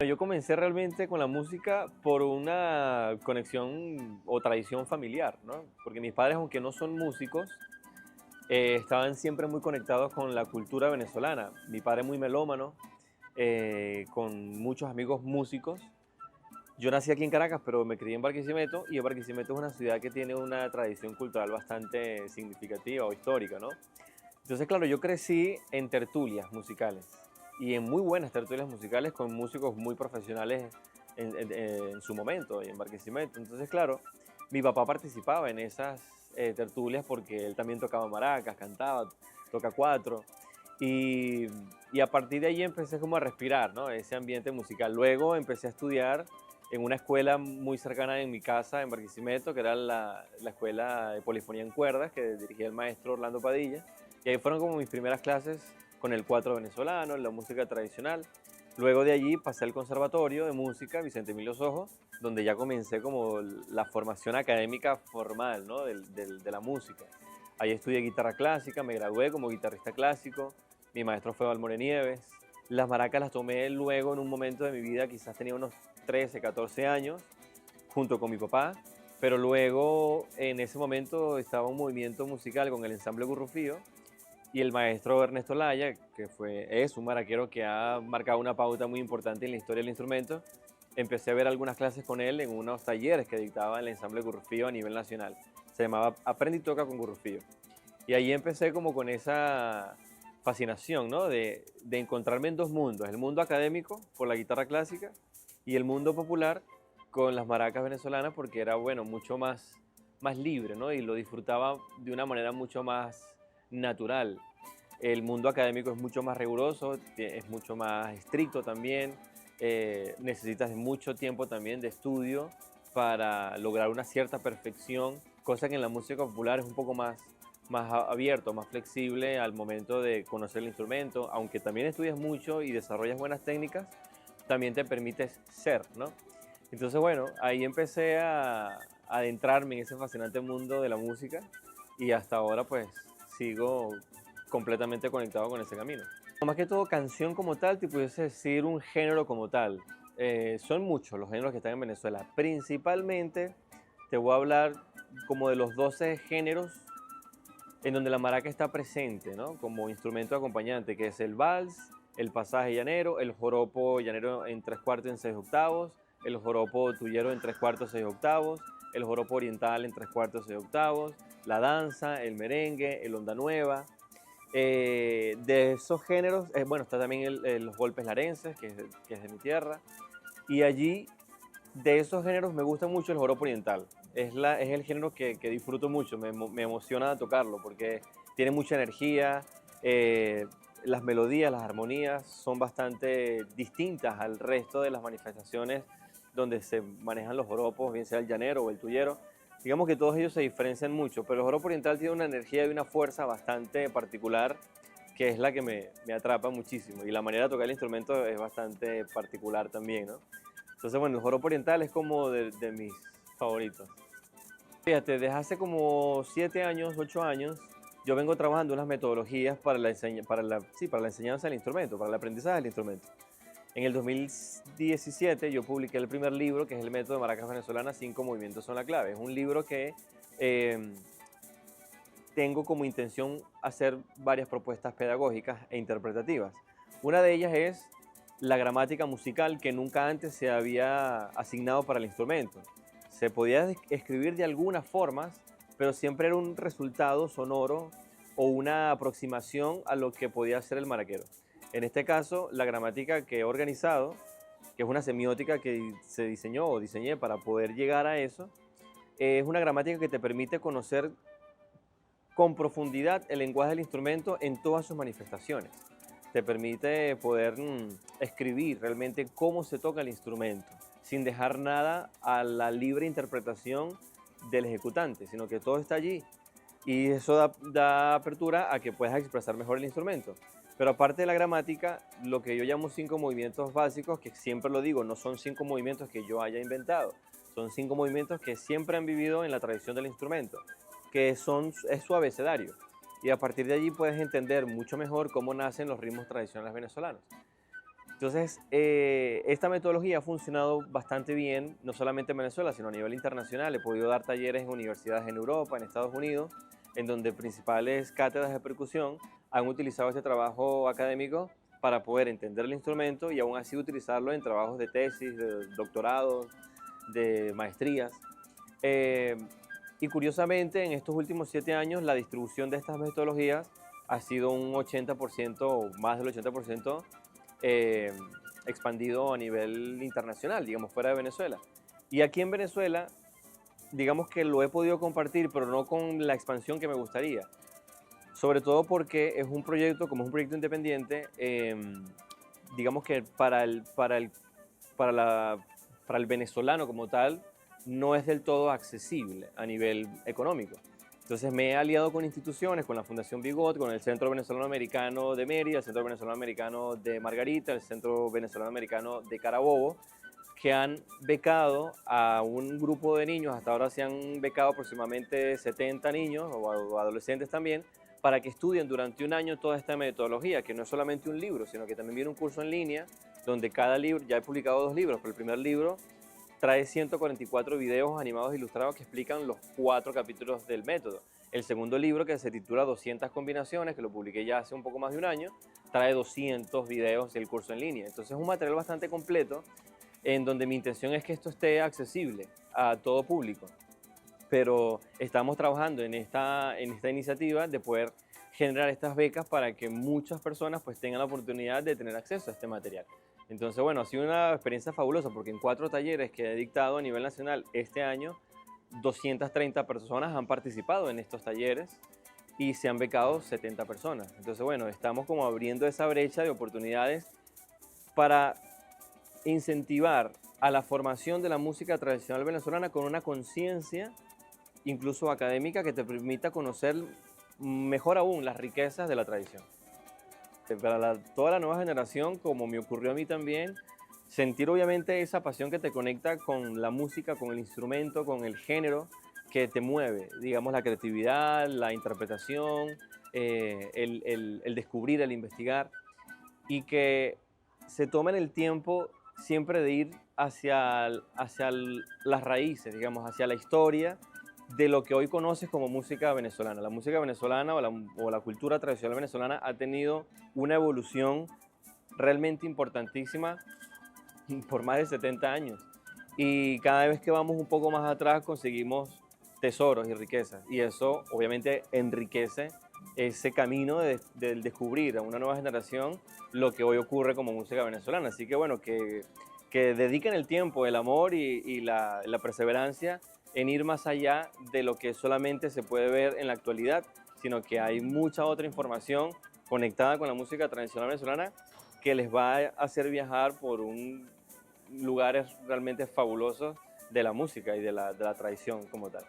yo comencé realmente con la música por una conexión o tradición familiar, ¿no? Porque mis padres, aunque no son músicos, estaban siempre muy conectados con la cultura venezolana. Mi padre muy melómano, con muchos amigos músicos. Yo nací aquí en Caracas, pero me crié en Barquisimeto, y Barquisimeto es una ciudad que tiene una tradición cultural bastante significativa o histórica, ¿no? Entonces, claro, yo crecí en tertulias musicales y en muy buenas tertulias musicales con músicos muy profesionales en su momento y en Barquisimeto. Entonces, claro, mi papá participaba en esas tertulias porque él también tocaba maracas, cantaba, toca cuatro. Y, y a partir de ahí empecé como a respirar, ¿no? Ese ambiente musical. Luego empecé a estudiar en una escuela muy cercana de mi casa en Barquisimeto, que era la escuela de polifonía en cuerdas que dirigía el maestro Orlando Padilla. Y ahí fueron como mis primeras clases con el cuatro venezolano, la música tradicional. Luego de allí pasé al Conservatorio de Música Vicente Emilio Sojo, donde ya comencé como la formación académica formal, ¿no? De la música. Ahí estudié guitarra clásica, me gradué como guitarrista clásico, mi maestro fue Valmore Nieves. Las maracas las tomé luego en un momento de mi vida, quizás tenía unos 13, 14 años, junto con mi papá, pero luego en ese momento estaba un movimiento musical con el ensamble Gurrufío, y el maestro Ernesto Laya, que es un maraquero que ha marcado una pauta muy importante en la historia del instrumento. Empecé a ver algunas clases con él en unos talleres que dictaba el ensamble Gurrufío a nivel nacional. Se llamaba Aprende y toca con Gurrufío. Y ahí empecé como con esa fascinación, ¿no? De encontrarme en dos mundos, el mundo académico por la guitarra clásica y el mundo popular con las maracas venezolanas, porque era, bueno, mucho más libre, ¿no? Y lo disfrutaba de una manera mucho más natural. El mundo académico es mucho más riguroso, es mucho más estricto también, necesitas de mucho tiempo también de estudio para lograr una cierta perfección, cosa que en la música popular es un poco más abierto, más flexible al momento de conocer el instrumento, aunque también estudias mucho y desarrollas buenas técnicas, también te permites ser, ¿no? Entonces, bueno, ahí empecé a adentrarme en ese fascinante mundo de la música y hasta ahora pues sigo completamente conectado con ese camino. Más que todo canción como tal, te pudiese decir un género como tal. Son muchos los géneros que están en Venezuela. Principalmente te voy a hablar como de los 12 géneros en donde la maraca está presente, ¿no? Como instrumento acompañante, que es el vals, el pasaje llanero, el joropo llanero en tres cuartos y en seis octavos, el joropo tuyero en tres cuartos y seis octavos, el joropo oriental en tres cuartos y seis octavos, la danza, el merengue, el onda nueva. De esos géneros, bueno, está también los golpes larenses, que es de mi tierra, y allí de esos géneros me gusta mucho el joropo oriental. Es el género que disfruto mucho, me emociona tocarlo porque tiene mucha energía, las melodías, las armonías son bastante distintas al resto de las manifestaciones donde se manejan los joropos, bien sea el llanero o el tuyero. Digamos que todos ellos se diferencian mucho, pero el joropo oriental tiene una energía y una fuerza bastante particular que es la que me atrapa muchísimo. Y la manera de tocar el instrumento es bastante particular también, ¿no? Entonces, bueno, el joropo oriental es como de mis favoritos. Fíjate, desde hace como 7 años, 8 años, yo vengo trabajando unas metodologías para la enseñanza del instrumento, para el aprendizaje del instrumento. En el 2017 yo publiqué el primer libro, que es el método de maracas venezolanas, 5 movimientos son la clave. Es un libro que eh, tengo como intención hacer varias propuestas pedagógicas e interpretativas. Una de ellas es la gramática musical que nunca antes se había asignado para el instrumento. Se podía escribir de algunas formas, pero siempre era un resultado sonoro o una aproximación a lo que podía ser el maraquero. En este caso, la gramática que he organizado, que es una semiótica que se diseñó o diseñé para poder llegar a eso, es una gramática que te permite conocer con profundidad el lenguaje del instrumento en todas sus manifestaciones. Te permite poder escribir realmente cómo se toca el instrumento, sin dejar nada a la libre interpretación del ejecutante, sino que todo está allí. Y eso da apertura a que puedas expresar mejor el instrumento. Pero aparte de la gramática, lo que yo llamo 5 movimientos básicos, que siempre lo digo, no son 5 movimientos que yo haya inventado, son 5 movimientos que siempre han vivido en la tradición del instrumento, es su abecedario. Y a partir de allí puedes entender mucho mejor cómo nacen los ritmos tradicionales venezolanos. Entonces, esta metodología ha funcionado bastante bien, no solamente en Venezuela, sino a nivel internacional. He podido dar talleres en universidades en Europa, en Estados Unidos, en donde principales cátedras de percusión han utilizado este trabajo académico para poder entender el instrumento y aún así utilizarlo en trabajos de tesis, de doctorados, de maestrías. Eh, y curiosamente, en estos últimos 7 años, la distribución de estas metodologías ha sido un 80% o más del 80% eh, expandido a nivel internacional, digamos, fuera de Venezuela. Y aquí en Venezuela, digamos que lo he podido compartir, pero no con la expansión que me gustaría. Sobre todo porque es un proyecto, como es un proyecto independiente, digamos que para el venezolano como tal, no es del todo accesible a nivel económico. Entonces me he aliado con instituciones, con la Fundación Bigot, con el Centro Venezolano Americano de Mérida, el Centro Venezolano Americano de Margarita, el Centro Venezolano Americano de Carabobo, que han becado a un grupo de niños, hasta ahora se han becado aproximadamente 70 niños o adolescentes también, para que estudien durante un año toda esta metodología, que no es solamente un libro, sino que también viene un curso en línea, donde cada libro, ya he publicado 2 libros, pero el primer libro trae 144 videos animados e ilustrados que explican los 4 capítulos del método. El segundo libro, que se titula 200 combinaciones, que lo publiqué ya hace un poco más de un año, trae 200 videos del curso en línea. Entonces es un material bastante completo en donde mi intención es que esto esté accesible a todo público. Pero estamos trabajando en esta iniciativa de poder generar estas becas para que muchas personas pues tengan la oportunidad de tener acceso a este material. Entonces, bueno, ha sido una experiencia fabulosa porque en 4 talleres que he dictado a nivel nacional este año, 230 personas han participado en estos talleres y se han becado 70 personas. Entonces, bueno, estamos como abriendo esa brecha de oportunidades para incentivar a la formación de la música tradicional venezolana con una conciencia incluso académica que te permita conocer mejor aún las riquezas de la tradición. Para toda la nueva generación, como me ocurrió a mí también, sentir obviamente esa pasión que te conecta con la música, con el instrumento, con el género que te mueve, digamos la creatividad, la interpretación, el descubrir, el investigar, y que se tomen el tiempo siempre de ir hacia las raíces, digamos, hacia la historia de lo que hoy conoces como música venezolana. La música venezolana o la cultura tradicional venezolana ha tenido una evolución realmente importantísima por más de 70 años. Y cada vez que vamos un poco más atrás conseguimos tesoros y riquezas. Y eso obviamente enriquece ese camino del descubrir a una nueva generación lo que hoy ocurre como música venezolana. Así que bueno, que dediquen el tiempo, el amor y la perseverancia en ir más allá de lo que solamente se puede ver en la actualidad, sino que hay mucha otra información conectada con la música tradicional venezolana que les va a hacer viajar por lugares realmente fabulosos de la música y de la tradición como tal.